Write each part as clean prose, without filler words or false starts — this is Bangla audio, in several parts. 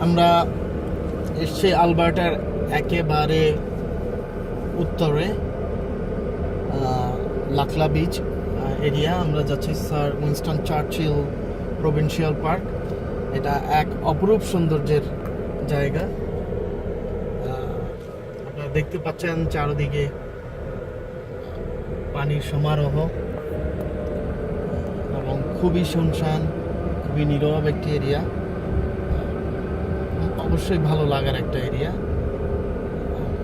আমরা এসছি আলবার্টার একেবারে উত্তরে লাখলা বিচ এরিয়া। আমরা যাচ্ছি sir Winston Churchill provincial park. এটা এক অপরূপ সৌন্দর্যের জায়গা। আপনারা দেখতে পাচ্ছেন চারদিকে পানির সমারোহ এবং খুবই শুনশান, খুবই নীরব একটি এরিয়া। অবশ্যই ভালো লাগার একটা এরিয়া।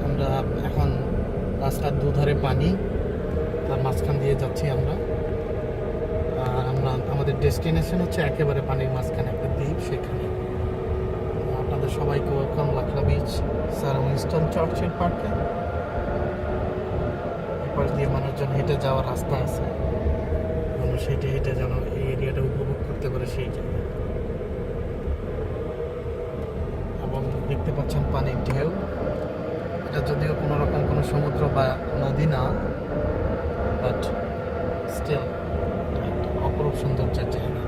আমরা এখন রাস্তার দুধারে পানি, তার মাঝখান দিয়ে যাচ্ছি আমরা। আমাদের ডেস্টিনেশন হচ্ছে একেবারে পানির মাঝখানে একটা দ্বীপ, সেখানে। আপনাদের সবাইকে ওয়েলকাম লাখলা বিচ স্যার উইনস্টন চার্চিল পার্কে। এরপর দিয়ে মানুষজন হেঁটে যাওয়ার রাস্তা আছে, মানুষ হেঁটে হেঁটে যেন এই এরিয়াটা উপভোগ করতে পারে সেই জায়গায়। এবং দেখতে পাচ্ছেন পানির ঢেউ। এটা যদিও কোনো রকম কোনো সমুদ্র বা নদী না, বাট স্টিল অপরূপ সৌন্দর্যের জায়গা।